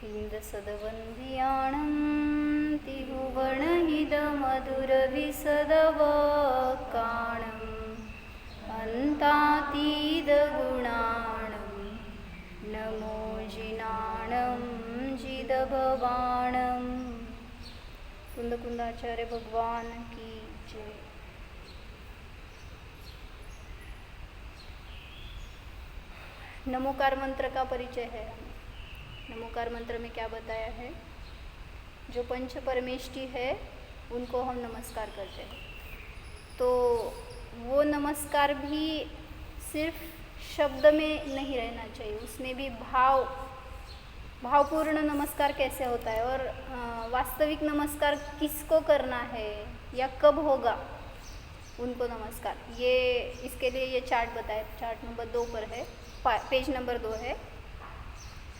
हिंदसदवंदियाणं तिहुवणहिदमधुरविसदवकाणम् अन्तातीदगुणाणं नमो जिनाणं जिदभवाणं। कुंदकुंदाचार्य भगवान की जय। नमोकार मंत्र का परिचय है। नमोकार मंत्र में क्या बताया है? जो पंच परमेष्टि है उनको हम नमस्कार करते हैं। तो वो नमस्कार भी सिर्फ शब्द में नहीं रहना चाहिए, उसमें भी भावपूर्ण नमस्कार कैसे होता है और वास्तविक नमस्कार किसको करना है या कब होगा उनको नमस्कार। ये इसके लिए ये चार्ट बताए, चार्ट नंबर 2 पर है, पेज नंबर 2 है,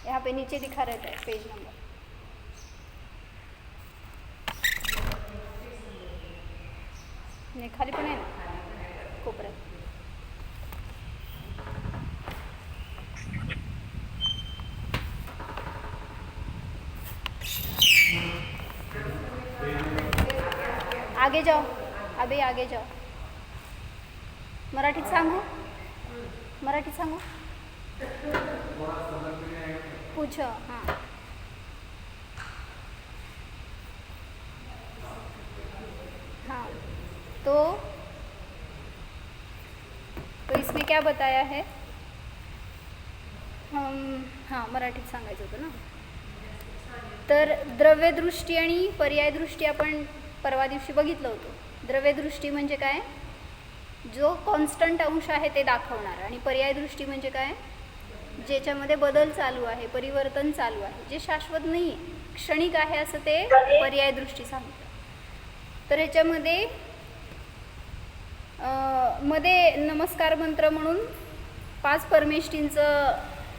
यहाँ पे नीचे लिखा रहता है पेज नंबर। नहीं खाली पण आहे ना कोपऱ्यात। आगे जाओ, अबे आगे जाओ। मराठीत सांगू, मराठीत सांगू, पूछ। हाँ हाँ, तो इसमें क्या बताया है? हम हाँ मराठीत सांगायचं होतं ना। तर द्रव्यदृष्टी आणि पर्यायदृष्टी आपण परवा दिवशी बघितलं होतं। द्रव्यदृष्टी म्हणजे काय? जो कॉन्स्टंट अंश आहे ते दाखवणार, आणि पर्यायदृष्टी म्हणजे काय? ज्याच्यामध्ये बदल चालू आहे, परिवर्तन चालू आहे, जे शाश्वत नाही आहे, क्षणिक आहे असं ते पर्यायदृष्टी सांगतं। तर ह्याच्यामध्ये मध्ये नमस्कार मंत्र म्हणून 5 परमेष्टींचं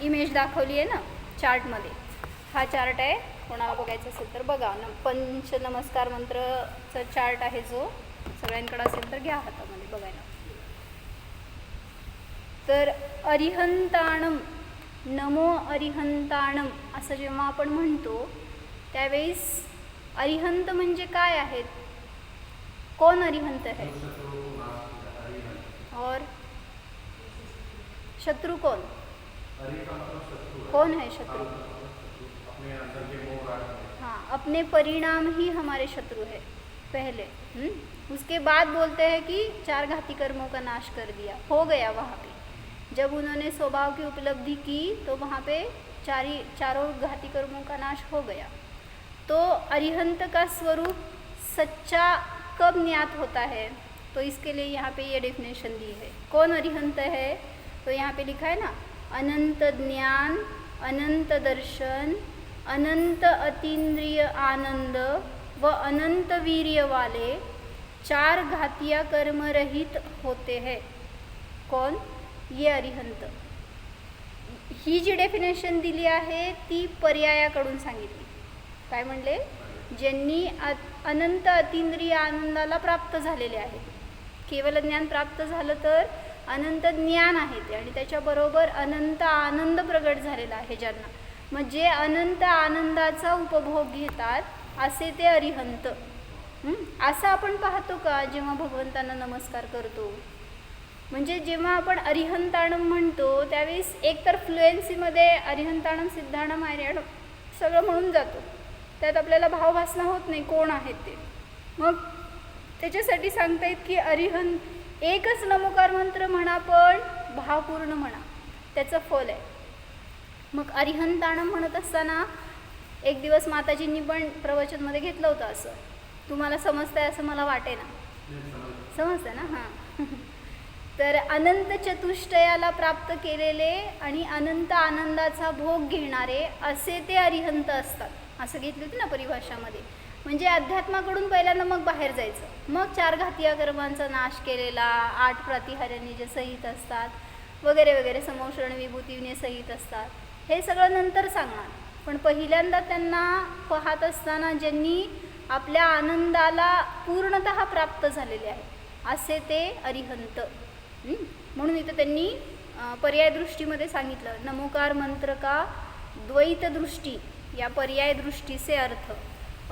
इमेज दाखवली आहे ना चार्टमध्ये। हा चार्ट आहे, कोणाला बघायचं असेल तर बघा। पंच नमस्कार मंत्रचा चार्ट आहे, जो सगळ्यांकडे असेल तर घ्या हातामध्ये बघायला। तर अरिहंताणम, नमो अरिहंताणम असं जेव्हा आपण म्हणतो त्यावेळेस अरिहंत म्हणजे काय आहेत? कौन अरिहंत है? और शत्रु कौन? कौन है शत्रु? हाँ, अपने परिणाम ही हमारे शत्रु है पहले। उसके बाद बोलते हैं कि 4 घाती कर्मों का नाश कर दिया, हो गया। वहाँ पे जब उन्होंने स्वभाव की उपलब्धि की तो वहाँ पे चारों घाती कर्मों का नाश हो गया। तो अरिहंत का स्वरूप सच्चा कब ज्ञात होता है? तो इसके लिए यहाँ पे ये डेफिनेशन दी है। कौन अरिहंत है? तो यहाँ पे लिखा है ना, अनंत ज्ञान, अनंत दर्शन, अनंत अतीन्द्रिय आनंद व अनंत वीर्य वाले 4 घातिया कर्म रहित होते हैं। कौन? ये अरिहंत। ही जी डेफिनेशन दिली आहे ती पर्यायाकडून सांगितली। काय म्हणले? ज्यांनी अनंत अतींद्रिय आनंदाला प्राप्त झालेले आहे। केवल ज्ञान प्राप्त झालं तर अनंत ज्ञान आहे ते, आणि त्याच्याबरोबर अनंत आनंद प्रगट झालेला आहे ज्यांना, म्हणजे अनंत आनंदाचा उपभोग घेतात असे ते अरिहंत। असं आपण पाहतो का जेव्हा भगवंतांना नमस्कार करतो? म्हणजे जेव्हा आपण अरिहंताणम म्हणतो त्यावेळेस एकतर फ्लुएन्सीमध्ये अरिहंताणम, सिद्धाणम, आर्याणम सगळं म्हणून जातो, त्यात आपल्याला भावभासना होत नाही कोण आहेत ते। मग त्याच्यासाठी सांगतायत की अरिहंत, एकच नमोकार मंत्र म्हणा पण भावपूर्ण म्हणा, त्याचं फल आहे। मग अरिहंताणम म्हणत असताना एक दिवस माताजींनी पण प्रवचनमध्ये घेतलं होतं, असं तुम्हाला समजतंय असं मला वाटे ना? समजतंय ना? हां। तर अनंत चतुष्टयाला प्राप्त केलेले आणि अनंत आनंदाचा भोग घेणारे असे ते अरिहंत असतात, असं घेतलं होतं ना परिभाषामध्ये। म्हणजे अध्यात्माकडून पहिल्यांदा मग बाहेर जायचं, मग 4 घातिया कर्मांचा नाश केलेला, 8 प्रातिहार्याने जे सहित असतात वगैरे वगैरे, समोषण विभूतीने सहित असतात, हे सगळं नंतर सांगणार। पण पहिल्यांदा त्यांना पाहत असताना ज्यांनी आपल्या आनंदाला पूर्णतः प्राप्त झालेले आहे असे ते अरिहंत। म्हणून इथं त्यांनी पर्याय दृष्टीमध्ये सांगितलं, नमोकार मंत्र का द्वैत दृष्टी या पर्याय दृष्टि से अर्थ।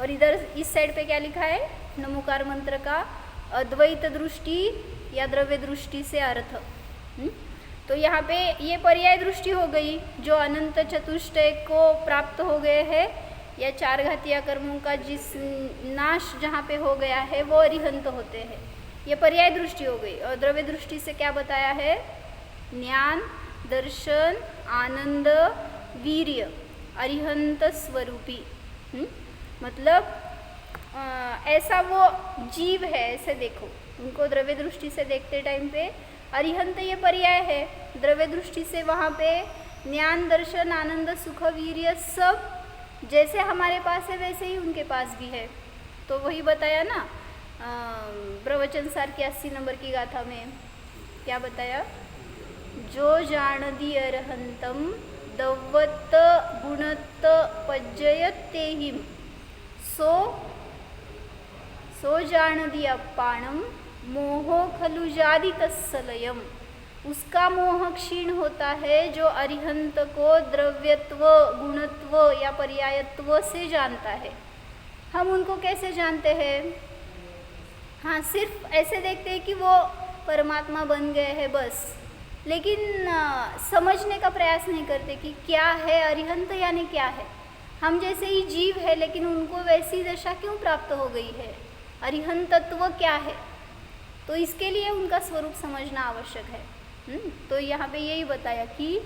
और इधर इस साइड पे क्या लिखा है, नमोकार मंत्र का अद्वैत दृष्टि या द्रव्य दृष्टि से अर्थ। तो यहाँ पे ये पर्याय दृष्टि हो गई, जो अनंत चतुष्टय को प्राप्त हो गए हैं, या चार घातीय कर्मों का जिस नाश जहाँ पे हो गया है वो अरिहंत होते हैं, ये पर्याय दृष्टि हो गई। और द्रव्य दृष्टि से क्या बताया है, ज्ञान, दर्शन, आनंद, वीर्य, अरिहंत स्वरूपी। मतलब ऐसा वो जीव है, ऐसे देखो उनको द्रव्य दृष्टि से देखते टाइम पे अरिहंत ये पर्याय है, द्रव्य दृष्टि से वहाँ पे ज्ञान, दर्शन, आनंद, सुख, वीर्य सब जैसे हमारे पास है वैसे ही उनके पास भी है। तो वही बताया ना प्रवचन सार की 80 नंबर की गाथा में क्या बताया, जो जान दी अरहंतम दवत गुणत पज्जयत तेहिम सो जान दी अपाणम मोहो खलु जादी तत्सलयम। उसका मोह क्षीण होता है जो अरिहंत को द्रव्यत्व, गुणत्व या पर्यायत्व से जानता है। हम उनको कैसे जानते हैं, हाँ सिर्फ ऐसे देखते हैं कि वो परमात्मा बन गए हैं बस, लेकिन समझने का प्रयास नहीं करते कि क्या है अरिहंत यानी क्या है। हम जैसे ही जीव है लेकिन उनको वैसी दशा क्यों प्राप्त हो गई है, अरिहंत तत्व क्या है, तो इसके लिए उनका स्वरूप समझना आवश्यक है। तो यहाँ पे यही बताया कि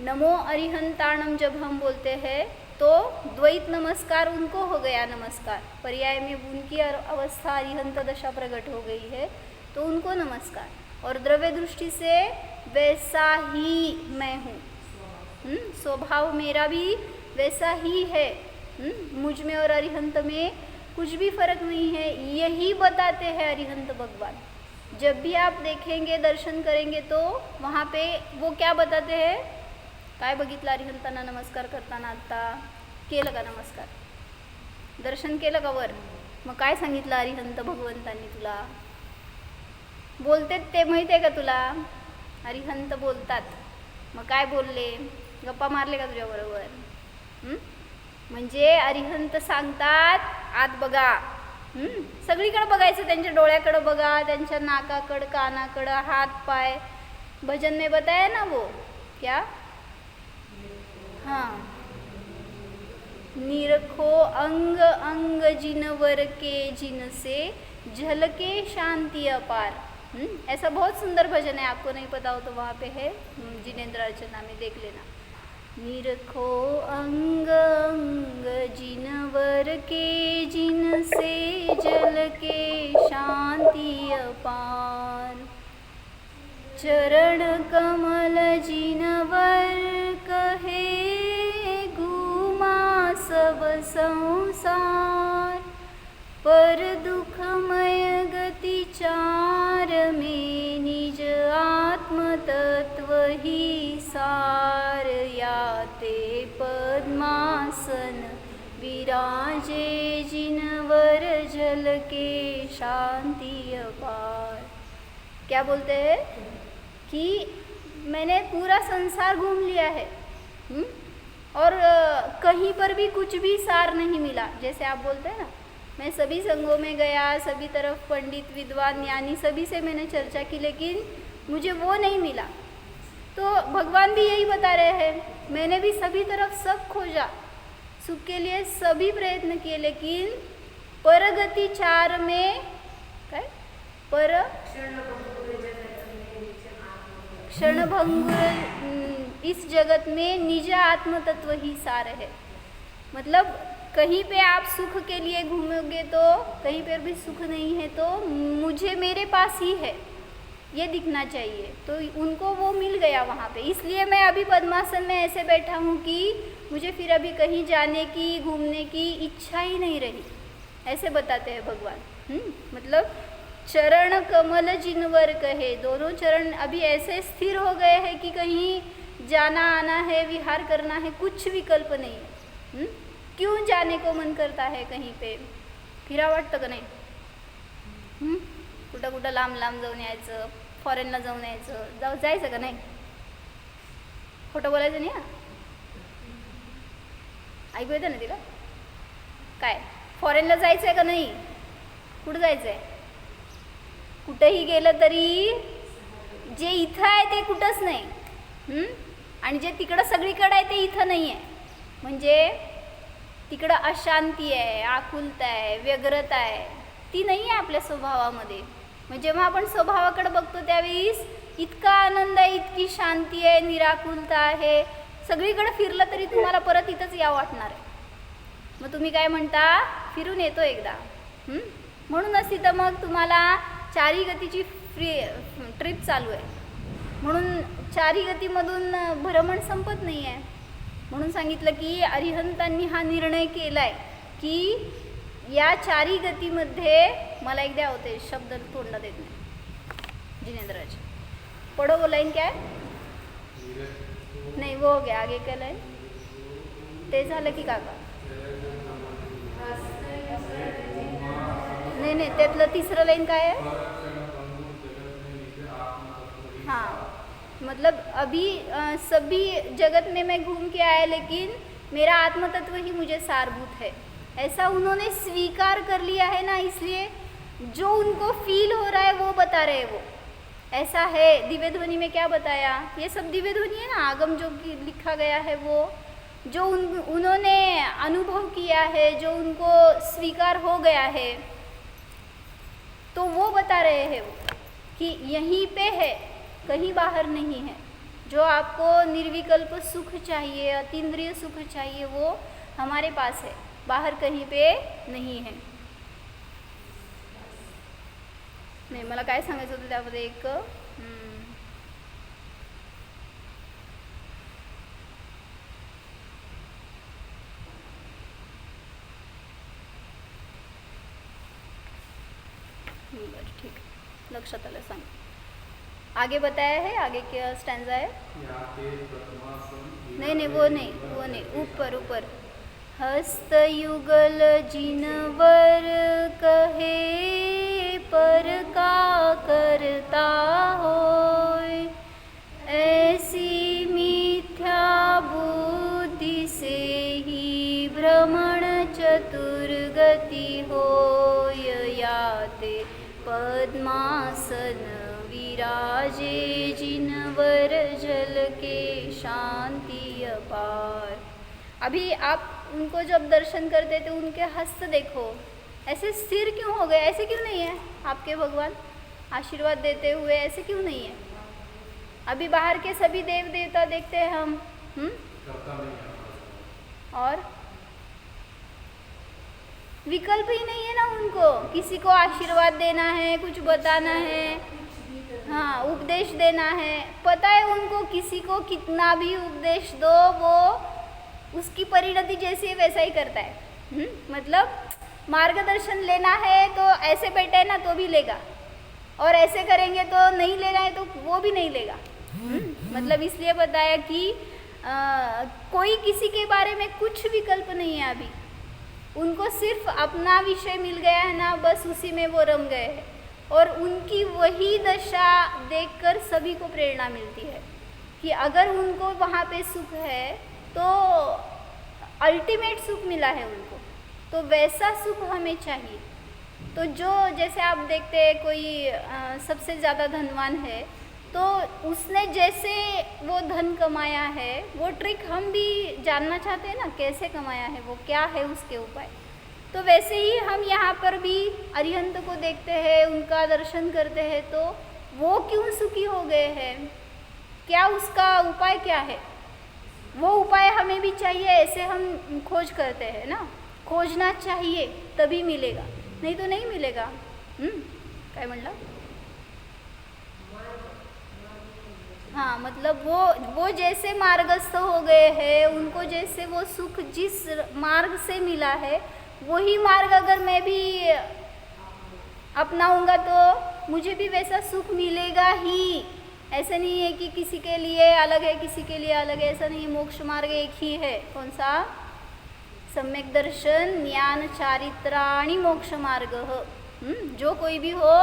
नमो अरिहंताणम जब हम बोलते हैं तो द्वैत नमस्कार उनको हो गया नमस्कार, पर्याय में उनकी अवस्था अरिहंत दशा प्रकट हो गई है तो उनको नमस्कार। और द्रव्य दृष्टि से वैसा ही मैं हूँ, स्वभाव मेरा भी वैसा ही है, मुझ में और अरिहंत में कुछ भी फर्क नहीं है, यही बताते हैं अरिहंत भगवान। जब भी आप देखेंगे, दर्शन करेंगे तो वहाँ पे वो क्या बताते हैं, काय बघितलं अरिहंतांना नमस्कार करताना आता, केलं का नमस्कार, दर्शन केलं का वर, मग काय सांगितलं अरिहंत भगवंतांनी तुला, बोलते ते माहिती आहे का तुला, अरिहंत बोलतात, मग काय बोलले, गप्पा मारले का तुझ्याबरोबर, म्हणजे अरिहंत सांगतात आत बघा, सगळीकडे बघायचं, त्यांच्या डोळ्याकडे बघा, त्यांच्या नाकाकडं, कानाकडं, हात पाय, भजन में बताया ना वो क्या, हाँ निरखो अंग अंग जिनवर के जिनसे झलके शांति अपार। ऐसा बहुत सुंदर भजन है, आपको नहीं पता हो तो वहाँ पे है, जिनेंद्र अर्चना में देख लेना। निरखो अंग अंग जिनवर के जिनसे जल के शांति अपार, चरण कमल जिनवर कहे घूमा सब संसार, पर दुखमय गति चार में निज आत्म तत्व ही सार, याते पद्मासन विराजे जिनवर जल के शांति अपार। क्या बोलते हैं कि मैंने पूरा संसार घूम लिया है, और कहीं पर भी कुछ भी सार नहीं मिला। जैसे आप बोलते हैं ना, मैं सभी संघों में गया, सभी तरफ पंडित, विद्वान, ज्ञानी सभी से मैंने चर्चा की, लेकिन मुझे वो नहीं मिला। तो भगवान भी यही बता रहे हैं, मैंने भी सभी तरफ सब खोजा, सुख के लिए सभी प्रयत्न किए, लेकिन परगति चार में काय पर क्षणभंगुर इस जगत में निज आत्म तत्व ही सार है। मतलब कहीं पे आप सुख के लिए घूमोगे तो कहीं पर भी सुख नहीं है, तो मुझे मेरे पास ही है ये दिखना चाहिए। तो उनको वो मिल गया वहाँ पे, इसलिए मैं अभी पद्मासन में ऐसे बैठा हूँ कि मुझे फिर अभी कहीं जाने की, घूमने की इच्छा ही नहीं रही, ऐसे बताते हैं भगवान। मतलब चरण कमल जिनवर कहे, दोनों चरण अभी ऐसे स्थिर हो गए हैं कि कहीं जाना आना है, विहार करना है, कुछ विकल्प नहीं है। क्यों जाने को मन करता है कहीं पे, फिरा वाटतं का नाही, कुठं कुठं लांब लांब जाऊन यायचं, फॉरेनला जाऊन यायचं, जायचं का नाही, खोटं बोलायचं नाही, ऐकू येतं ना तिला? काय फॉरेनला जायचं आहे का नाही? कुठं जायचं आहे? कुठंही गेलं तरी जे इथं आहे ते कुठंच नाही, आणि जे तिकडं सगळीकडे आहे ते इथं नाही आहे. म्हणजे तिकडं अशांती आहे, आकुलता आहे, व्यग्रता आहे, ती नाही आहे आपल्या स्वभावामध्ये. मग जेव्हा आपण स्वभावाकडे बघतो त्यावेळेस इतका आनंद आहे, इतकी शांती आहे, निराकुलता आहे. सगळीकडे फिरलं तरी तुम्हाला परत इथंच यावं वाटणार आहे. मग तुम्ही काय म्हणता? फिरून येतो एकदा. म्हणूनच तिथं मग तुम्हाला चारी गतीची ट्रिप चालू आहे. म्हणून चारी गतीमधून भ्रमण संपत नाही आहे. म्हणून सांगितलं की अरिहंतांनी हा निर्णय केला आहे की या चारी गतीमध्ये मला एक द्या होते शब्द तोंडात येत नाही. जिनेंद्रजी पढ़ो वो लाइन क्या है? नहीं वो हो गया, आगे क्या लाइन? ते झालं की काका? नाही त्यातलं तिसरं लाइन काय आहे? हाँ, मतलब अभी सभी जगत में मैं घूम के आया लेकिन मेरा आत्म तत्व ही मुझे सारभूत है, ऐसा उन्होंने स्वीकार कर लिया है ना. इसलिए जो उनको फील हो रहा है वो बता रहे हैं. वो ऐसा है. दिव्य ध्वनि में क्या बताया? ये सब दिव्य ध्वनि है ना, आगम जो लिखा गया है वो जो उन्होंने अनुभव किया है, जो उनको स्वीकार हो गया है, तो वो बता रहे हैं वो कि यहीं पे है, कहीं बाहर नहीं है. जो आपको निर्विकल्प सुख चाहिए, अतींद्रिय सुख चाहिए, वो हमारे पास है, बाहर कहीं पे नहीं है. नाही मला काय सांगायचं होतं त्यामध्ये एक बरं ठीक आहे, लक्षात आलं. सांग. आगे बताया है, आगे क्या स्टैंजा है? नहीं वो नहीं ऊपर हस्तयुगल जिनवर कहे पर का करता होय, ऐसी मिथ्या बुद्धि से ही भ्रमण चतुर्गति होय, याते पद्मासन विराजे जिनवर जल के शांति अपार. अभी आप उनको जब दर्शन करते थे उनके हस्त देखो, ऐसे स्थिर क्यों हो गए? ऐसे क्यों नहीं है आपके भगवान आशीर्वाद देते हुए? ऐसे क्यों नहीं है? अभी बाहर के सभी देव देवता देखते हैं हम, और विकल्प ही नहीं है ना उनको. किसी को आशीर्वाद देना है, कुछ बताना है, हाँ उपदेश देना है. पता है उनको किसी को कितना भी उपदेश दो वो उसकी परिणति जैसी है वैसा ही करता है. मतलब मार्गदर्शन लेना है तो ऐसे बैठे ना तो भी लेगा, और ऐसे करेंगे तो नहीं लेना है तो वो भी नहीं लेगा. मतलब इसलिए बताया कि कोई किसी के बारे में कुछ विकल्प नहीं है. अभी उनको सिर्फ अपना विषय मिल गया है ना, बस उसी में वो रम गए हैं. और उनकी वही दशा देखकर सभी को प्रेरणा मिलती है कि अगर उनको वहाँ पे सुख है तो अल्टीमेट सुख मिला है उनको, तो वैसा सुख हमें चाहिए. तो जो जैसे आप देखते हैं कोई सबसे ज़्यादा धनवान है तो उसने जैसे वो धन कमाया है वो ट्रिक हम भी जानना चाहते हैं ना, कैसे कमाया है वो, क्या है उसके उपाय. तो वैसे ही हम यहाँ पर भी अरिहंत को देखते हैं, उनका दर्शन करते हैं, तो वो क्यों सुखी हो गए हैं, क्या उसका उपाय क्या है, वो उपाय हमें भी चाहिए. ऐसे हम खोज करते हैं ना, खोजना चाहिए तभी मिलेगा, नहीं तो नहीं मिलेगा. काय म्हणला? हाँ मतलब वो जैसे मार्गस्थ हो गए हैं, उनको जैसे वो सुख जिस मार्ग से मिला है वही मार्ग अगर मैं भी अपनाऊंगा तो मुझे भी वैसा सुख मिलेगा ही. ऐसा नहीं है कि किसी के लिए अलग है, किसी के लिए अलग है, ऐसा नहीं है. मोक्ष मार्ग एक ही है. कौन सा? सम्यक दर्शन, ज्ञान, चारित्राणि मोक्ष मार्ग. जो कोई भी हो,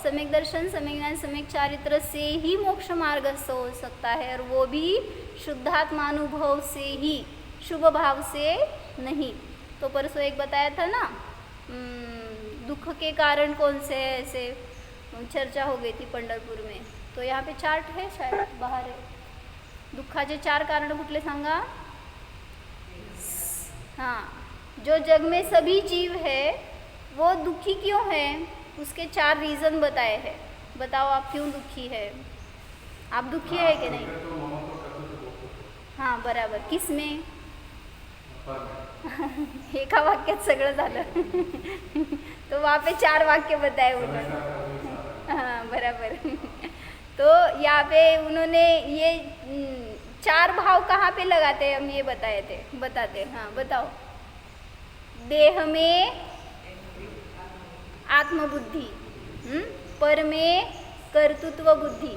सम्यक दर्शन, सम्यक ज्ञान, सम्यक चारित्र से ही मोक्ष मार्ग हो सकता है, और वो भी शुद्धात्मानुभव से ही. शुभ भाव से नहीं। तो परसों एक बताया था ना, दुख के कारण कौन से है, ऐसे चर्चा हो गई थी पंढरपूर में। तो यहाँ पे चार्ट है, शायद बाहर है। दुःखाचे 4 कारण कुठले सांगा? हाँ, जो जग में सभी जीव है वो दुखी क्यों है, उसके 4 रीज़न बताए हैं। बताओ आप क्यों दुखी है? आप दुखी है कि नहीं? हाँ बराबर, किस में? एका वाक्यात सगळं झालं। तो वहाँ पे 4 वाक्य बताए उन्होंने। हाँ बराबर। तो यहाँ पे उन्होंने ये 4 भाव कहाँ पे लगाते हैं, हम ये बताते। हाँ बताओ। देह में आत्मबुद्धि, पर में कर्तृत्व बुद्धि,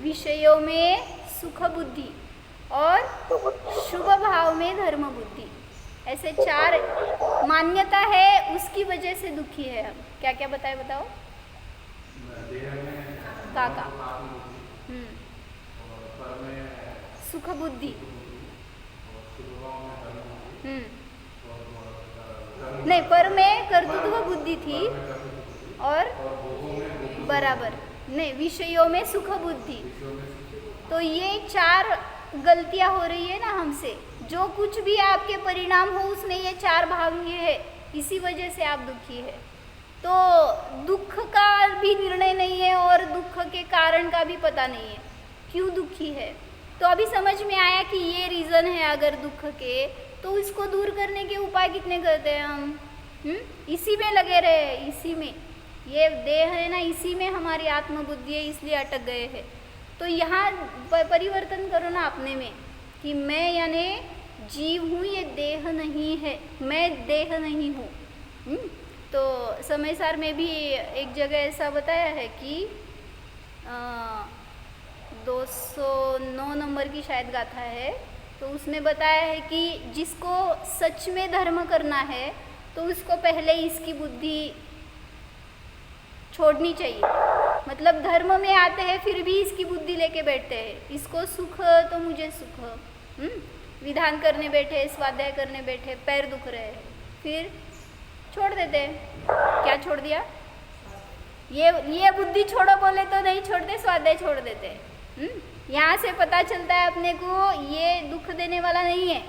विषयों में सुख बुद्धि और शुभ भाव में धर्म बुद्धि। ऐसे 4 मान्यता है, उसकी वजह से दुखी है हम। क्या क्या बताए, बताओ। काका सुख बुद्धि, नहीं, पर में कर्तृत्व बुद्धि थी और बराबर नहीं, विषयों में सुख बुद्धि। तो ये 4 गलतियां हो रही है ना हमसे। जो कुछ भी आपके परिणाम हो उसमें ये 4 भाग ही है, इसी वजह से आप दुखी है। तो दुख का भी निर्णय नहीं है और दुख के कारण का भी पता नहीं है क्यों दुखी है। तो अभी समझ में आया कि ये रीज़न है अगर दुख के, तो इसको दूर करने के उपाय कितने करते हैं हम? इसी में लगे रहे, इसी में। ये देह है ना, इसी में हमारी आत्मबुद्धि है, इसलिए अटक गए हैं। तो यहाँ परिवर्तन करो ना अपने में कि मैं यानी जीव हूँ, ये देह नहीं है, मैं देह नहीं हूँ। तो समय सार में भी एक जगह ऐसा बताया है कि 209 नंबर की शायद गाथा है, तो उसमें बताया है कि जिसको सच में धर्म करना है तो उसको पहले इसकी बुद्धि छोड़नी चाहिए। मतलब धर्म में आते हैं फिर भी इसकी बुद्धि लेके बैठते हैं, इसको सुख तो मुझे सुख, विधान करने बैठे, स्वाध्याय करने बैठे, पैर दुख रहे हैं, फिर छोड़ देते हैं। क्या छोड़ दिया? ये बुद्धि छोड़ो बोले तो नहीं छोड़ते, स्वाध्याय छोड़ देते हैं। यहाँ से पता चलता है अपने को ये दुख देने वाला नहीं है।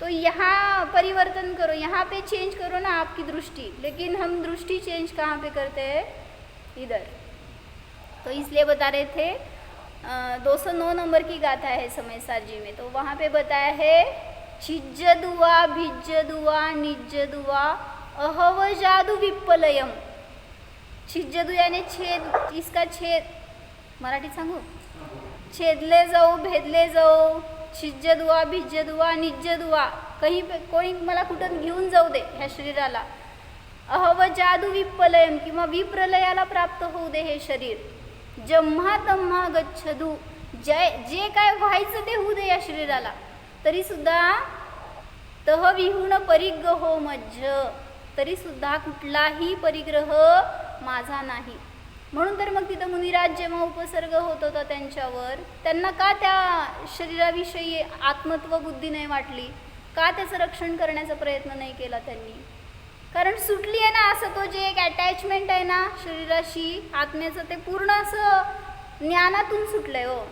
तो यहाँ परिवर्तन करो, यहाँ पे चेंज करो ना आपकी दृष्टि। लेकिन हम दृष्टि चेंज कहाँ पे करते हैं? इधर। तो इसलिए बता रहे थे 209 नंबर की गाथा है समय सार जी में। तो वहाँ पे बताया है छिज्जदुआ भिज्जदुआ निज्जदुआ अहव जादू विप्पलयम। छिज्जदु यानी छेद, इसका छेद मराठीत सांगू, छेदले जाऊ, भेदले जाऊ, छिज्जदुआ भिज्जदुआ निज्जदुआ, कहीं पे कोणी मला कुठं घेऊन जाऊ दे ह्या शरीराला। अहव जादू विप्पलयम किंवा विप्रलयाला प्राप्त होऊ दे हे शरीर। जम्हा तम्हा गच्छदू, जे काय व्हायचं ते होऊ दे या शरीराला, तरी सुद्धा तह विहुण परिग्रहो मज्ज, तरी सुद्धा कुठलाही परिग्रह माझा नाही। म्हणून तर मग तिथं मुनिराज जेव्हा उपसर्ग होत होता त्यांच्यावर, त्यांना का त्या शरीराविषयी आत्मत्व बुद्धी नाही वाटली? का त्याचं रक्षण करण्याचा प्रयत्न नाही केला त्यांनी? कारण सुटली आहे ना, असं तो जे एक अटॅचमेंट आहे ना शरीराशी आत्म्याचं, ते पूर्ण असं ज्ञानातून सुटलं आहे हो।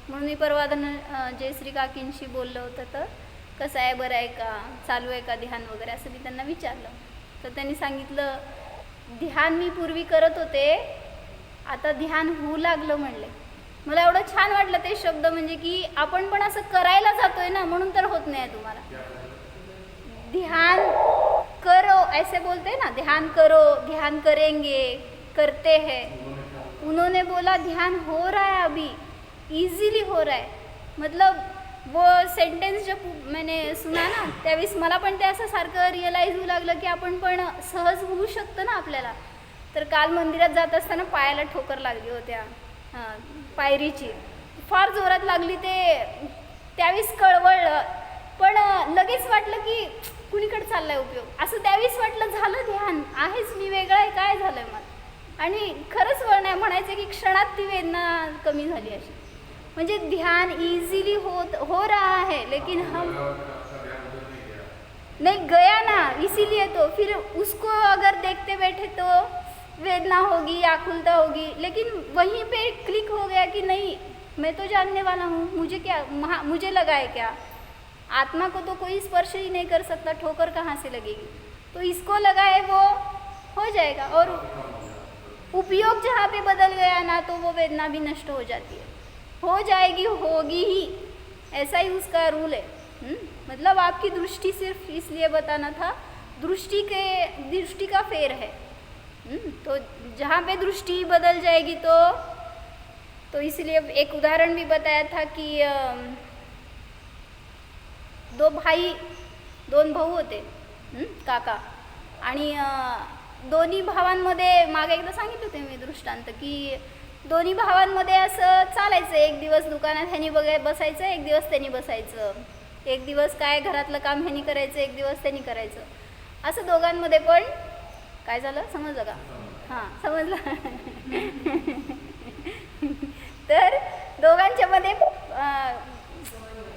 म्हणून मी परवा जयश्री काकींशी बोललं होतं, तर कसं आहे, बरं आहे का, चालू आहे का ध्यान वगैरे, असं मी त्यांना विचारलं। तर त्यांनी सांगितलं ध्यान मी पूर्वी करत होते, आता ध्यान होऊ लागलं म्हणले। मला एवढं छान वाटलं ते शब्द, म्हणजे की आपण पण असं करायला जातोय ना, म्हणून तर होत नाही तुम्हाला। ध्यान करो ऐसे बोलते हैं ना, ध्यान करो, ध्यान करेंगे, करते हैं। उन्होंने बोला ध्यान हो रहा है, अभी इजीली हो रहा है। मतलब वो सेंटेन्स जब मैंने सुना ना, त्यावेळेस मला पण ते असं सारखं रिअलाइज होऊ लागलं की आपण पण सहज होऊ शकतं ना आपल्याला। तर काल मंदिरात जात असताना पायाला ठोकर लागली होत्या, पायरीची फार जोरात लागली। ते त्यावेळेस कळवळलं, पण लगेच वाटलं की कुणीकडे चाललाय उपयोग, असं त्यावेळेस वाटलं। झालं ध्यान आहेच, मी वेगळं आहे, काय झालंय मला? आणि खरंच वळण म्हणायचं की क्षणात ती वेदना कमी झाली अशी। म्हणजे ध्यान इजीली हो रहा है, लेकिन हम नहीं गया ना, इसीलिए तो फिर उसको अगर देखते बैठे तो वेदना होगी, आकुलता होगी, लेकिन वहीं पे क्लिक हो गया कि नहीं मैं तो जानने वाला हूँ, मुझे क्या मुझे लगा है क्या, आत्मा को तो कोई स्पर्श ही नहीं कर सकता, ठोकर कहाँ से लगेगी, तो इसको लगा है वो हो जाएगा। और उपयोग जहाँ पे बदल गया ना तो वो वेदना भी नष्ट हो जाती है, हो जाएगी, होगी ही, ऐसा ही उसका रूल है। मतलब आपकी दृष्टि सिर्फ इसलिए बताना था, दृष्टि का फेर है। तो जहाँ पे दृष्टि बदल जाएगी तो इसलिए एक उदाहरण भी बताया था कि दोन भाऊ होते, काका, आणि दोन्ही भावांमध्ये मागे एकदा सांगितलं होते मी दृष्टांत की दोन्ही भावांमध्ये असं चालायचं, एक दिवस दुकानात ह्यानी बसायचं, एक दिवस त्यांनी बसायचं, एक दिवस काय घरातलं काम ह्यानी करायचं, एक दिवस त्यांनी करायचं, असं दोघांमध्ये पण काय झालं समजलं का? हां समजलं. तर दोघांच्या मध्ये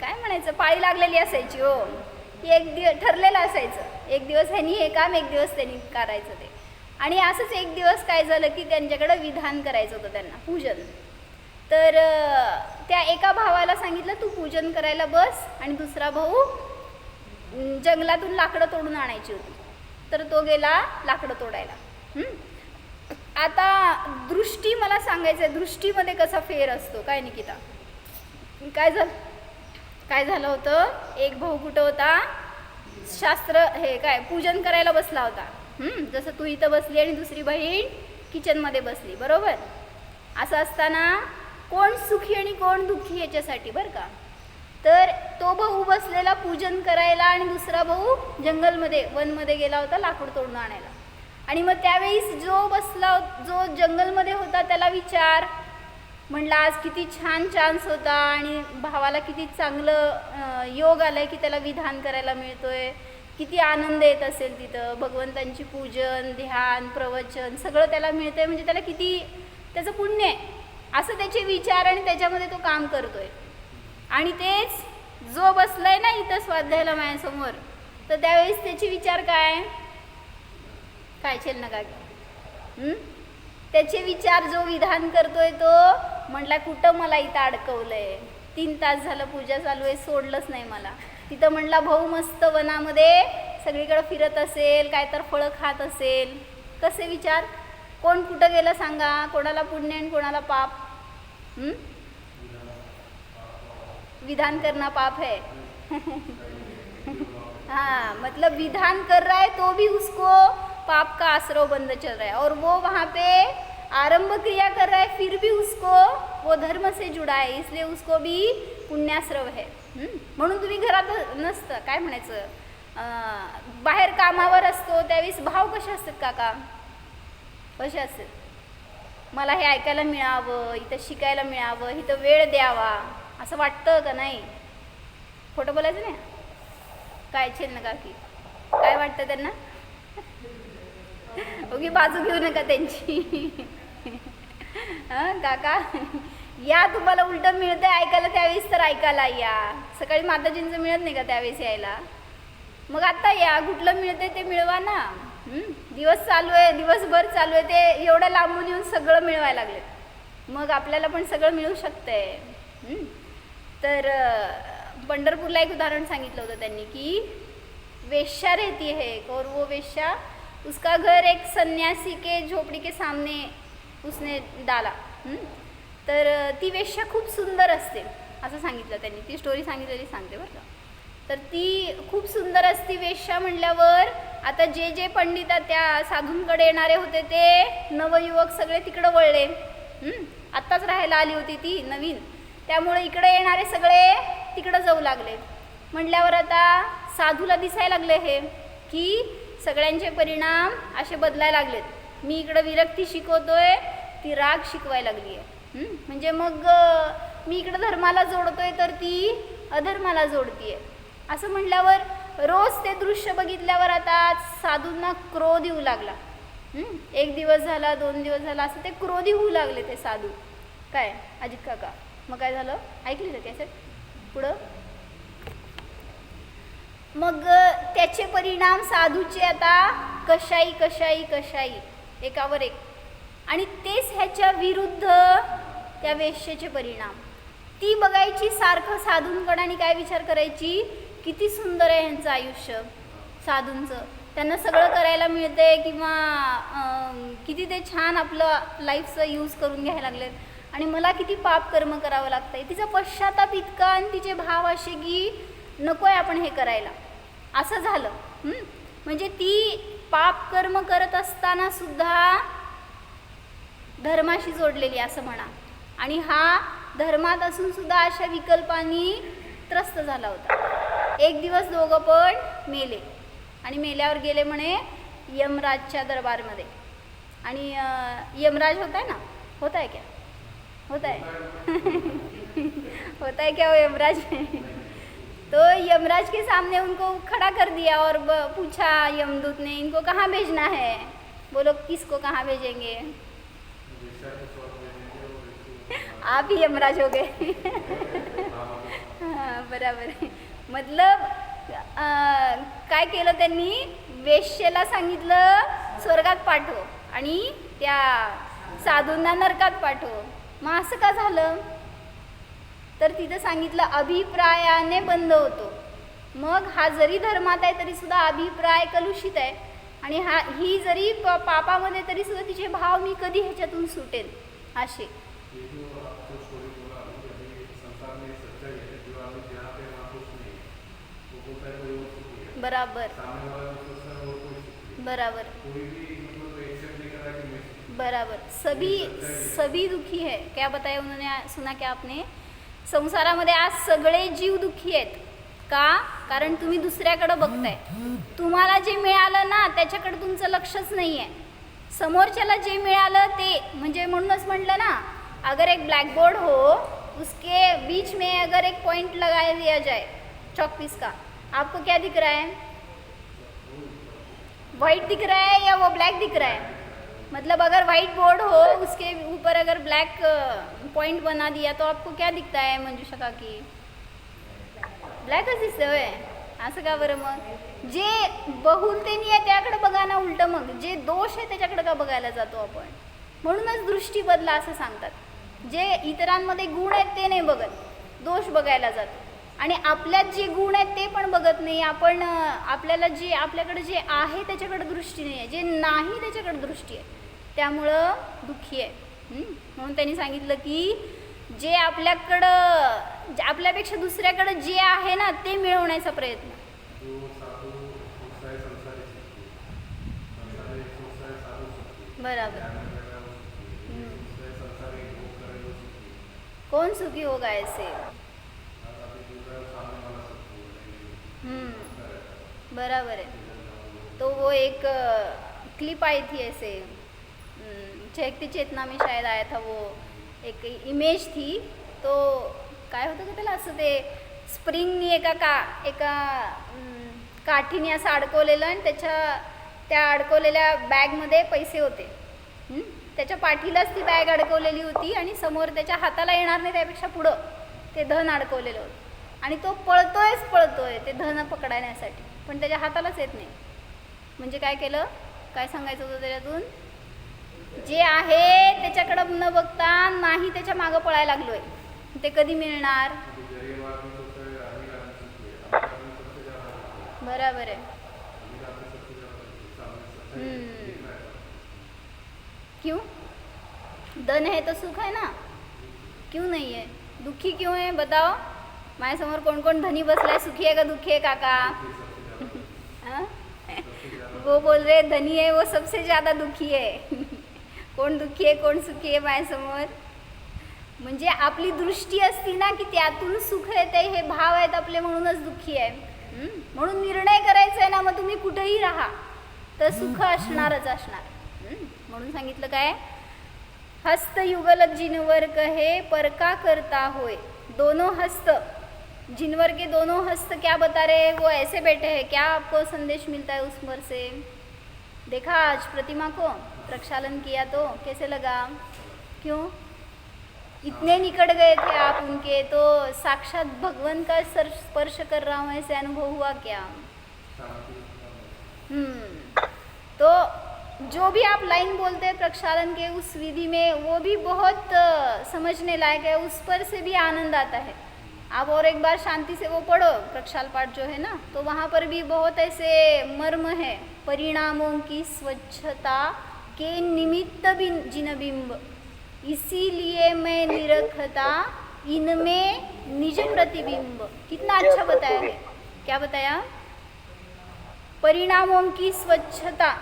काय म्हणायचं पाळी लागलेली असायची हो, की एक दिवस ठरलेलं असायचं, एक दिवस ह्यानी हे काम, एक दिवस त्यांनी करायचं ते. आणि असंच एक दिवस काय झालं की त्यांच्याकडं विधान करायचं होतं त्यांना, पूजन. तर त्या एका भावाला सांगितलं तू पूजन करायला बस, आणि दुसरा भाऊ जंगलातून लाकडं तोडून आणायची होती, तर तो गेला लाकडं तोडायला. आता दृष्टी मला सांगायचं आहे, दृष्टीमध्ये कसा फेर असतो काय निकिता? काय झालं होतं, एक भाऊ कुठं होता, शास्त्र हे काय पूजन करायला बसला होता, जसं तू इथं बसली आणि दुसरी बहीण किचनमध्ये बसली, बरोबर? असं असताना कोण सुखी आणि कोण दुःखी याच्यासाठी बरं का, तर तो भाऊ बसलेला पूजन करायला आणि दुसरा भाऊ जंगलमध्ये वनमध्ये गेला होता लाकूड तोडून आणायला. आणि मग त्यावेळेस जो जंगलमध्ये होता त्याला विचार म्हणला आज किती छान चान्स होता आणि भावाला किती चांगलं योग आलाय की त्याला विधान करायला मिळतोय, किती आनंद येत असेल तिथं, भगवंतांची पूजन ध्यान प्रवचन सगळं त्याला मिळतंय, म्हणजे त्याला किती त्याचं पुण्य आहे असं त्याचे विचार, आणि त्याच्यामध्ये तो काम करतोय. आणि तेच जो बसलाय ना इथं स्वाध्यायाला माझ्यासमोर, तर त्यावेळेस त्याचे विचार काय छेल नका, त्याचे विचार जो विधान करतोय तो म्हटला कुठं मला इथं अडकवलंय, 3 तास झालं पूजा चालू आहे, सोडलंच नाही मला. तिथं म्हटला भाऊ मस्त वनामध्ये सगळीकडे फिरत असेल, काय तर फळं खात असेल. कसे विचार, कोण कुठं गेलं सांगा, कोणाला पुण्य आणि कोणाला पाप? विधान करना पाप है. हाँ मतलब विधान कर रहा है तो भी उसको पाप का आश्रव बंद चल रहा है, और वो वहाँ पे आरंभ क्रिया कर रहा है फिर भी उसको वो धर्म से जुड़ा है, इसलिए उसको भी पुण्याश्रव है. म्हणून तुम्ही घरात नसतं काय म्हणायचं, बाहेर कामावर असतो त्यावेळेस भाव कसे असतात काका, कसे असतात, मला हे ऐकायला मिळावं, इथं शिकायला मिळावं, इथं वेळ द्यावा असं वाटतं का नाही? खोटं बोलायचं नाही, काय छेल नका की काय वाटतं त्यांना, ओगी बाजू घेऊ नका त्यांची. काका या तुम्हाला उलट मिळतं ऐकायला, त्यावेळेस तर ऐकायला या, सकाळी माताजींचं मिळत नाही का त्यावेळेस यायला, मग आता या कुठलं मिळतंय ते मिळवा ना. दिवस चालू आहे, दिवसभर चालू आहे, ते एवढं लांबून येऊन सगळं मिळवायला लागले, मग आपल्याला पण सगळं मिळू शकतंय. तर पंढरपूरला एक उदाहरण सांगितलं होतं त्यांनी की वेश्या रहती है एक, और वो वेश्या उसका घर एक सन्यासी के झोपड़ी के सामने उसने डाला. तर ती वेश्या खूप सुंदर असते असं सांगितलं त्यांनी, ती स्टोरी सांगितलेली सांगते बरं का. तर ती खूप सुंदर असती वेश्या म्हणल्यावर आता जे पंडित त्या साधूंकडे येणारे होते ते नवयुवक सगळे तिकडं वळले. आत्ताच राहायला आली होती ती नवीन, त्यामुळे इकडे येणारे सगळे तिकडं जाऊ लागले. म्हटल्यावर आता साधूला दिसायला लागले हे की सगळ्यांचे परिणाम असे बदलायला लागलेत, मी इकडं विरक्ती शिकवतोय, ती राग शिकवायला लागली आहे. म्हणजे मग मी इकडं धर्माला जोडतोय तर ती अधर्माला जोडतीये असं म्हटल्यावर रोज ते दृश्य बघितल्यावर आता साधूंना क्रोध येऊ लागला. 1 दिवस झाला, 2 दिवस झाला, असं ते क्रोधी होऊ लागले ते साधू. काय अजित काका, मग काय झालं ऐकली का कॅसेट पुढं? मग त्याचे परिणाम साधूचे आता कशाई कशाई कशाई एकावर एक, आणि तेच ह्याच्या विरुद्ध त्या वेश्येचे परिणाम. ती बघायची सारखं साधूंकडे आणि काय विचार करायची, किती सुंदर आहे ह्यांचं आयुष्य साधूंचं, त्यांना सगळं करायला मिळते किंवा किती ते छान आपलं लाईफचं यूज करून घ्यायला लागलेत, आणि मला किती पाप कर्म करावं लागतंय. तिचा पश्चाताप इतका आणि तिचे भाव असे की नको आहे आपण हे करायला, असं झालं. म्हणजे ती पाप कर्म करत असताना सुद्धा धर्माशी जोडलेली असं म्हणा, आणि हा धर्मात असून सुद्धा अशा विकल्पांनी त्रस्त झाला होता. एक दिवस दोघं पण मेले, आणि मेल्यावर गेले म्हणे यमराजच्या दरबारमध्ये. आणि यमराज होता है ना, होता है क्या, होता है होता है क्या वो यमराज तो यमराज के सामने उनको खड़ा कर दिया और पूछा यमदूत ने, इनको कहाँ भेजना है, बोलो किसको कहाँ भेजेंगे, आप ही यमराज हो गए हाँ बराबर आहे. मतलब काय केलं त्यांनी, वेश्येला सांगितलं स्वर्गात पाठव आणि त्या साधूंना नरकात पाठव. मग असं का झालं, तर तिथं सांगितलं अभिप्रायाने बंद होतो. मग हा जरी धर्मात आहे तरी सुद्धा अभिप्राय कलुषित आहे, आणि ही जरी पापामध्ये तरी सुद्धा तिचे भाव मी कधी ह्याच्यातून सुटेल असे. बराबर बराबर बराबर. सभी दुखी है. क्या बताया उन्होंने, सुना क्या आपने, संसारामध्ये आज सगळे जीव दुःखी आहेत. का, कारण तुम्ही दुसऱ्याकडं बघताय, तुम्हाला जे मिळालं ना त्याच्याकडे तुमचं लक्षच नाही आहे, समोरच्याला जे मिळालं ते. म्हणजे म्हणूनच म्हटलं ना, अगर एक ब्लैक बोर्ड हो उसके बीच में अगर एक पॉइंट लगा दिया जाए चॉक पीस का, आपको क्या दिख रहा है, वाइट दिख रहा है या वो ब्लैक दिख रहा है. मतलब अगर वाइट बोर्ड हो उसके ऊपर अगर ब्लैक पॉइंट बना दिया तो आपको क्या दिखता है मंजूषा का, की ब्लॅकच दिसतं होय. असं का बरं, मग जे बहुलतेनी आहे त्याकडे बघा ना, उलटं मग जे दोष आहे त्याच्याकडे का बघायला जातो आपण. म्हणूनच दृष्टी बदला असं सांगतात. जे इतरांमध्ये गुण आहेत ते नाही बघत, दोष बघायला जातो, आणि आपल्यात जे गुण आहेत ते पण बघत नाही आपण. आपल्याला जे आपल्याकडे जे आहे त्याच्याकडे दृष्टी नाही आहे, जे नाही त्याच्याकडे दृष्टी आहे, त्यामुळं दुःखी आहे. म्हणून त्यांनी सांगितलं की जे आपल्याकडं आपल्यापेक्षा दुसऱ्याकडं जे आहे ना ते मिळवण्याचा प्रयत्न. बराबर. कौन सुखी होगा ऐसे. बराबर है. तो वो एक क्लिप आई थी ऐसे, चहकती चेतना में शायद आया था, वो एक इमेज थी. तो काय होतं का त्याला, असं ते स्प्रिंगनी एका काठीने असं अडकवलेलं, आणि त्या अडकवलेल्या बॅगमध्ये पैसे होते. त्याच्या पाठीलाच ती बॅग अडकवलेली होती, आणि समोर त्याच्या हाताला येणार नाही त्यापेक्षा पुढं ते धन अडकवलेलं होतं, आणि तो पळतोय ते धन पकडण्यासाठी, पण त्याच्या हातालाच येत नाही. म्हणजे काय केलं, काय सांगायचं होतं त्याच्यातून, जे आहे त्याच्याकडं न बघता नाही त्याच्या मागं पळायला लागलोय, ते कधी मिळणार. बराबर आहे. क्यों, धन है तो सुख है ना, क्यों नहीं है, दुखी क्यों है बताओ. माझ्यासमोर कोण कोण धनी बसलाय, सुखी है का दुखी है काका. वो बोल रहे धनी है वो सबसे ज़्यादा दुखी है. कोण दुखी आहे कोण सुखी आहे माझ्यासमोर. म्हणजे आपली दृष्टी असती ना की त्यातून सुख येते, हे भाव आहेत आपले, म्हणूनच दुःखी आहे. म्हणून निर्णय करायचा आहे ना, मग तुम्ही कुठेही राहा तर सुख असणारच असणार. म्हणून सांगितलं काय, हस्त युगल जिनवर कहे परका करता होय. दोनों हस्त, जिनवर के दोनों हस्त क्या बता रहे, वो ऐसे बैठे हैं. क्या आपको संदेश मिलता है उस पर से. देखा आज प्रतिमा को प्रक्षालन किया तो कैसे लगा, क्यों इतने निकट गए थे आप उनके, तो साक्षात भगवान का स्पर्श कर रहा हूँ ऐसे अनुभव हुआ क्या. तो जो भी आप लाइन बोलते हैं प्रक्षालन के उस विधि में, वो भी बहुत समझने लायक है, उस पर से भी आनंद आता है। आप और एक बार शांति से वो पढ़ो प्रक्षाल पाठ जो है ना, तो वहाँ पर भी बहुत ऐसे मर्म है। परिणामों की स्वच्छता के निमित्त जिन बिंब, इसीलिए मैं निरखता इनमें निज प्रतिबिंब। कितना अच्छा बताया है। क्या बताया? परिणामों की स्वच्छता,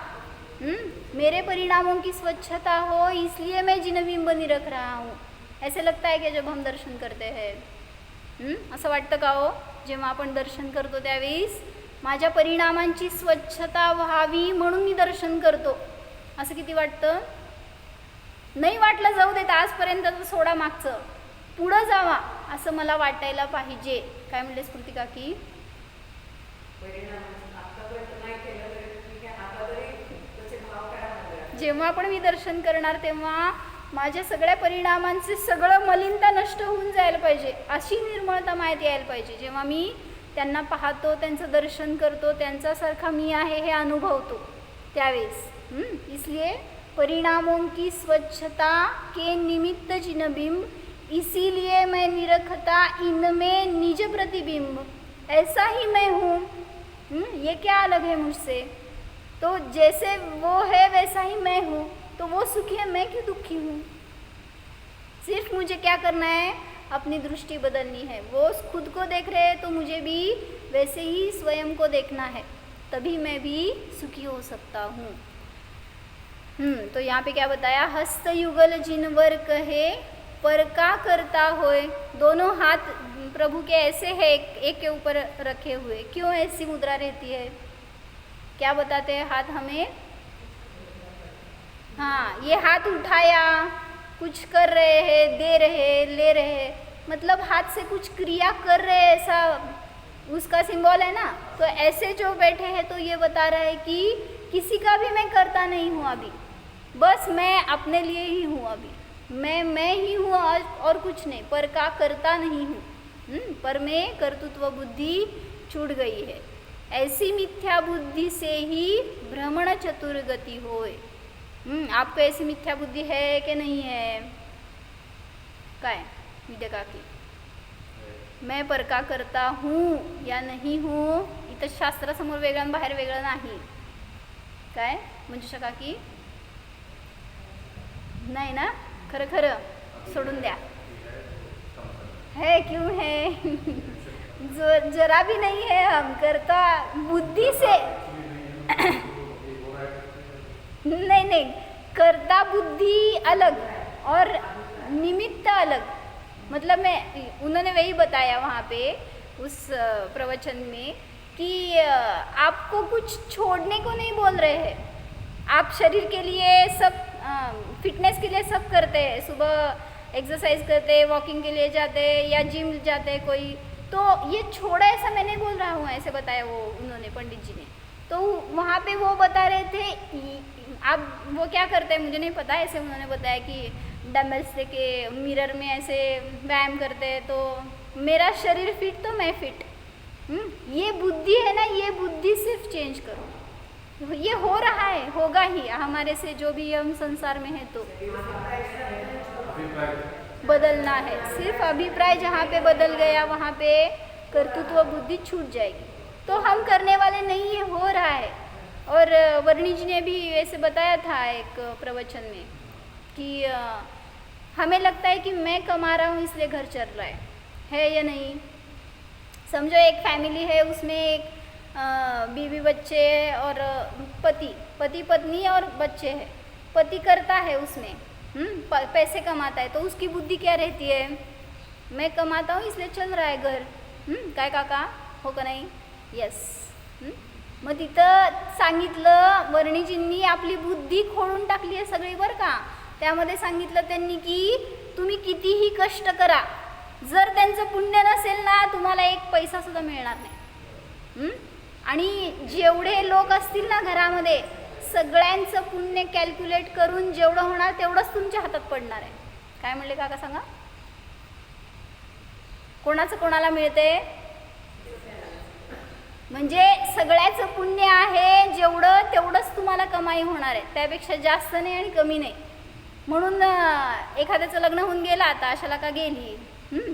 मेरे परिणामों की स्वच्छता हो इसलिए मैं जिनबिंब निरख रहा हूँ। ऐसे लगता है कि जब हम दर्शन करते हैं, असं वाटतं का हो? जेव्हा आपण दर्शन करतो त्यावेळेस माझ्या परिणामांची स्वच्छता व्हावी म्हणून मी दर्शन करतो, असं किती वाटतं? नाही वाटलं जाऊ देत, आजपर्यंत सोडा मागचं, पुढं जावा असं मला वाटायला पाहिजे. काय म्हणले स्मृती काकी? जेव्हा पण मी दर्शन करणार तेव्हा माझ्या सगळ्या परिणामांचे सगळं मलिनता नष्ट होऊन जायला पाहिजे, अशी निर्मळता माहित यायला पाहिजे. जेव्हा मी त्यांना पाहतो, त्यांचं दर्शन करतो, त्यांच्यासारखा मी आहे हे अनुभवतो त्यावेळेस. इसलिए परिणामों की स्वच्छता के निमित्त जिनबिंब, इसीलिए मैं निरखता इनमें निज प्रतिबिंब. ऐसा ही मैं हूँ, ये क्या अलग है मुझसे? तो जैसे वो है वैसा ही मैं हूँ. तो वो सुखी है, मैं क्यों दुखी हूँ? सिर्फ मुझे क्या करना है? अपनी दृष्टि बदलनी है. वो खुद को देख रहे हैं तो मुझे भी वैसे ही स्वयं को देखना है, तभी मैं भी सुखी हो सकता हूँ. तो यहाँ पे क्या बताया? हस्त युगल जिनवर कहे पर का करता होए. दोनों हाथ प्रभु के ऐसे है, एक के ऊपर रखे हुए. क्यों ऐसी मुद्रा रहती है? क्या बताते हैं हाथ हमें? हाँ, ये हाथ उठाया, कुछ कर रहे हैं, दे रहे, ले रहे, मतलब हाथ से कुछ क्रिया कर रहे हैं, ऐसा उसका सिंबल है ना. तो ऐसे जो बैठे हैं तो ये बता रहा है कि किसी का भी मैं करता नहीं हूँ अभी, बस मैं अपने लिए ही हूँ अभी. मैं ही हूँ और कुछ नहीं, पर का करता नहीं हूँ. पर में कर्तृत्व बुद्धि छूट गई है. ऐसी मिथ्या बुद्धि से ही भ्रमण चतुर्गति होए. आपको ऐसी मिथ्या बुद्धि है कि नहीं है? काय विद्या काकी, मैं पर का करता हूँ या नहीं हूँ, इथं शास्त्रासमोर वेगळं आणि बाहेर वेगळं नाही. काय मंजुषा काकी? नाही ना? खरं खरं सोडून द्या. है क्यों है? जरा भी नहीं है. हम करता बुद्धि से नहीं, करता बुद्धि अलग और निमित्त अलग. मतलब उन्होंने वही बताया वहाँ पे उस प्रवचन में कि आपको कुछ छोड़ने को नहीं बोल रहे हैं. आप शरीर के लिए सब, फिटनेस के लिए सब करते हैं, सुबह एक्सरसाइज करते, वॉकिंग के लिए जाते या जिम जाते कोई, तो ये छोड़ा ऐसा मैं नहीं बोल रहा हूँ, ऐसे बताया वो उन्होंने, पंडित जी ने. तो वहाँ पे वो बता रहे थे आप वो क्या करते हैं मुझे नहीं पता, ऐसे उन्होंने बताया कि डम्बल्स लेके मिरर में ऐसे व्यायाम करते हैं तो मेरा शरीर फिट तो मैं फिट. ये बुद्धि है ना, ये बुद्धि सिर्फ चेंज करो. ये हो रहा है, होगा ही हमारे से, जो भी हम संसार में है तो बदलना है. सिर्फ अभिप्राय जहाँ पे बदल गया वहाँ पे कर्तृत्व बुद्धि छूट जाएगी. तो हम करने वाले नहीं है, हो रहा है. और वर्णी जी ने भी ऐसे बताया था एक प्रवचन में कि हमें लगता है कि मैं कमा रहा हूँ इसलिए घर चल रहा है या नहीं. समझो एक फैमिली है, उसमें एक बीवी बच्चे और पति पत्नी और बच्चे हैं. पति करता है उसमें, पैसे कमाता है, तो उसकी बुद्धि क्या रहती है? मैं कमाता हूँ इसलिए चल रहा है घर. काय काका, हो का नाही? यस. मग तिथं सांगितलं वर्णीजींनी आपली बुद्धी खोडून टाकली आहे सगळी बरं का. त्यामध्ये सांगितलं त्यांनी की तुम्ही कितीही कष्ट करा, जर त्यांचं पुण्य नसेल ना तुम्हाला एक पैसा सुद्धा मिळणार नाही. आणि जेवढे लोक असतील ना घरामध्ये, सगळ्यांचं पुण्य कॅल्क्युलेट करून जेवढं होणार तेवढंच तुमच्या हातात पडणार आहे. काय म्हणले काका सांगा? कोणाचं कोणाला मिळते? म्हणजे सगळ्याचं पुण्य आहे, जेवढं कमाई होणार आहे, त्यापेक्षा जास्त नाही आणि कमी नाही. म्हणून एखाद्याचं लग्न होऊन गेलं, आता अशाला का गेली,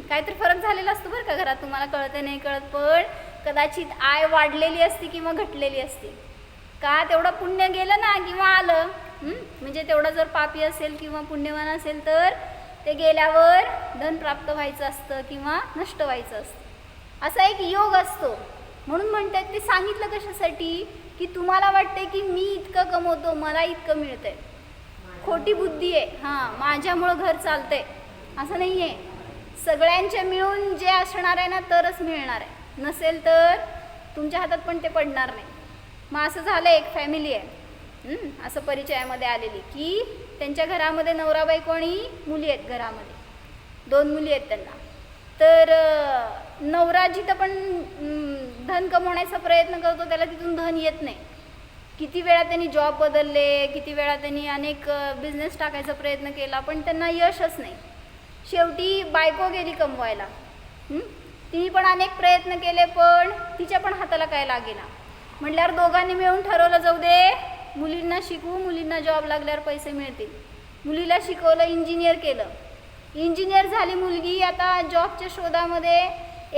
काहीतरी फरक झालेला असतो बरं का घरात, तुम्हाला कळतं नाही कळत, पण कदाचित आय वाढलेली असती किंवा घटलेली असती. का तेवढं पुण्य गेलं ना किंवा आलं, म्हणजे तेवढं जर पापी असेल किंवा पुण्यवान असेल तर ते गेल्यावर धन प्राप्त व्हायचं असतं किंवा नष्ट व्हायचं असतं. असा एक योग असतो. म्हणून म्हणतात ते सांगितलं कशासाठी, की तुम्हाला वाटते की मी इतकं कमवतो, मला इतकं मिळतंय, खोटी बुद्धी आहे. हां, माझ्यामुळं घर चालतंय असं नाही आहे. सगळ्यांच्या मिळून जे असणार आहे ना तरच मिळणार आहे, नसेल तर तुमच्या हातात पण ते पडणार नाही. मग असं झालं, एक फॅमिली आहे असं परिचयामध्ये आलेली, की त्यांच्या घरामध्ये नवरा बायको आणि मुली आहेत, घरामध्ये 2 मुली आहेत त्यांना. तर नवरा जिथं पण धन कमवण्याचा प्रयत्न करतो त्याला तिथून धन येत नाही. किती वेळा त्यांनी जॉब बदलले, किती वेळा त्यांनी अनेक बिझनेस टाकायचा प्रयत्न केला, पण त्यांना यशच नाही. शेवटी बायको गेली कमवायला. तिने पण अनेक प्रयत्न केले, पण तिच्या पण हाताला काय लागेना. म्हटल्यावर दोघांनी मिळून ठरवलं, जाऊ दे, मुलींना शिकवू, मुलींना जॉब लागल्यावर पैसे मिळतील. मुलीला शिकवलं, इंजिनियर केलं, इंजिनियर झाली मुलगी. आता जॉबच्या शोधामध्ये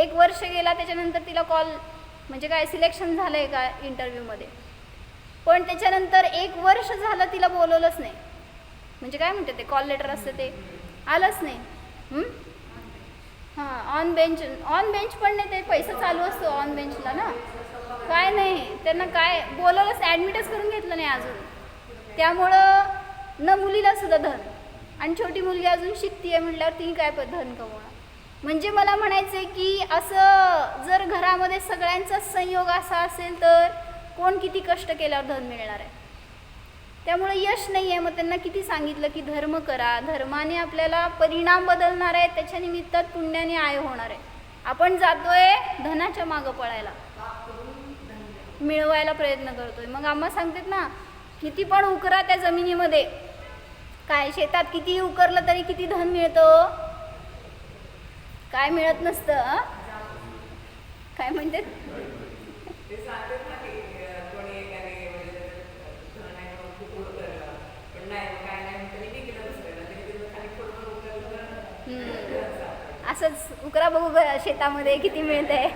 1 वर्ष गेला, त्याच्यानंतर तिला कॉल, म्हणजे काय सिलेक्शन झालं आहे का इंटरव्ह्यूमध्ये, पण त्याच्यानंतर 1 वर्ष झालं तिला बोलवलंच नाही. म्हणजे काय म्हणते ते कॉल लेटर असतं ते आलंच नाही. हां, ऑन बेंच पण नाही, ते पैसा चालू असतो ऑन बेंचला ना, काय नाही त्यांना, काय बोलवलंच, ॲडमिटच करून घेतलं नाही अजून. त्यामुळं न मुलीला सुद्धा धन, आणि छोटी मुलगी अजून शिकतीये म्हटल्यावर तिने काय धन कमवणार. म्हणजे मला म्हणायचं आहे की असं जर घरामध्ये सगळ्यांचा संयोग असा असेल तर कोण किती कष्ट केल्यावर धन मिळणार आहे. त्यामुळे यश नाही आहे. मग त्यांना किती सांगितलं की धर्म करा, धर्माने आपल्याला परिणाम बदलणार आहे, त्याच्या निमित्तात पुण्याने आय होणार आहे. आपण जातोय धनाच्या मागं पळायला, मिळवायला प्रयत्न करतोय. मग आम्हा सांगतात ना, किती पण उकरा त्या जमिनीमध्ये, काय शेतात किती उकरलं तरी किती धन मिळतं, काय मिळत नसतं. काय म्हणतात, असंच उकरा बघू शेतामध्ये किती मिळतंय.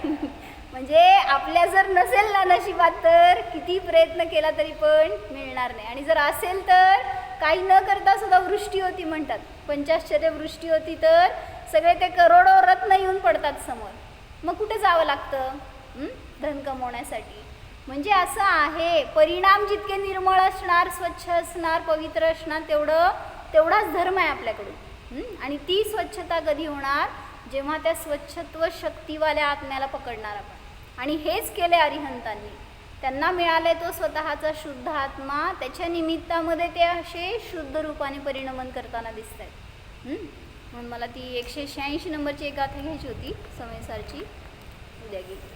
म्हणजे आपल्या जर नसेल ना नशिबात तर किती प्रयत्न केला तरी पण मिळणार नाही. आणि जर असेल तर काही न करता सुद्धा वृष्टी होती म्हणतात, 50 वृष्टी होती, तर सगळे ते करोडो रत्न येऊन पडतात समोर. मग कुठे जावं लागतं धन कमवण्यासाठी. म्हणजे असं आहे, परिणाम जितके निर्मळ असणार, स्वच्छ असणार, पवित्र असणार, तेवढाच धर्म आहे आपल्याकडून. आणि ती स्वच्छता कधी होणार, जेव्हा त्या स्वच्छत्व शक्तीवाल्या आत्म्याला पकडणार आपण. आणि हेच केले अरिहंतांनी. त्यांना मिळाले तो स्वतःचा शुद्ध आत्मा, त्याच्या निमित्तामध्ये ते असे शुद्ध रूपाने परिणमन करताना दिसत आहेत. म्हणून मला ती 186 नंबरची एक गाथा घ्यायची होती समयसारची, उद्या गेली.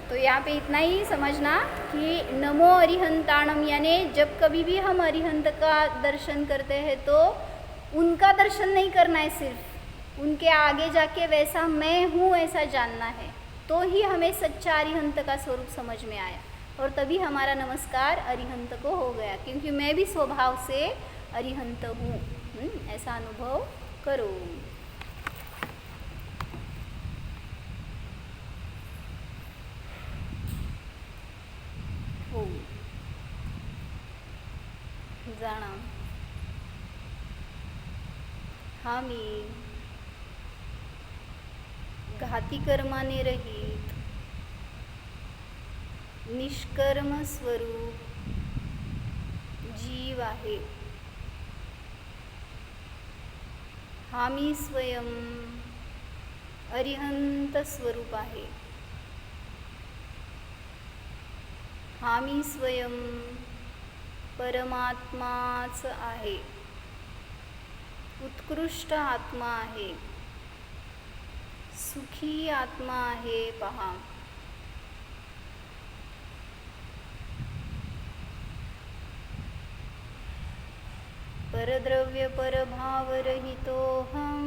तो यहाँ पे इतना ही समझना कि नमो अरिहंताणम, यानी जब कभी भी हम अरिहंत का दर्शन करते हैं तो उनका दर्शन नहीं करना है, सिर्फ उनके आगे जाके वैसा मैं हूँ ऐसा जानना है, तो ही हमें सच्चा अरिहंत का स्वरूप समझ में आया. और तभी हमारा नमस्कार अरिहंत को हो गया, क्योंकि मैं भी स्वभाव से अरिहंत हूँ. ऐसा अनुभव करो. हो जाना हामी घाती कर्माने रहित निष्कर्म स्वरूप जीव आहे. हामी स्वयं अरिहंत स्वरूप आहे. हामी स्वयं परमात्माच आहे. उत्कृष्ट आत्मा आहे, सुखी आत्मा आहे. पहा, परद्रव्य परभाव रहितोहम,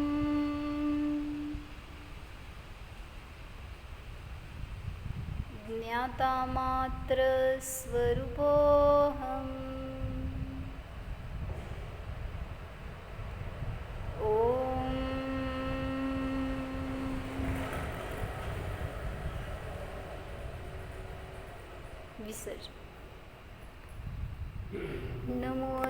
ज्ञाता मात्र स्वरूपोऽहम्। ओम विसर्जन। नमो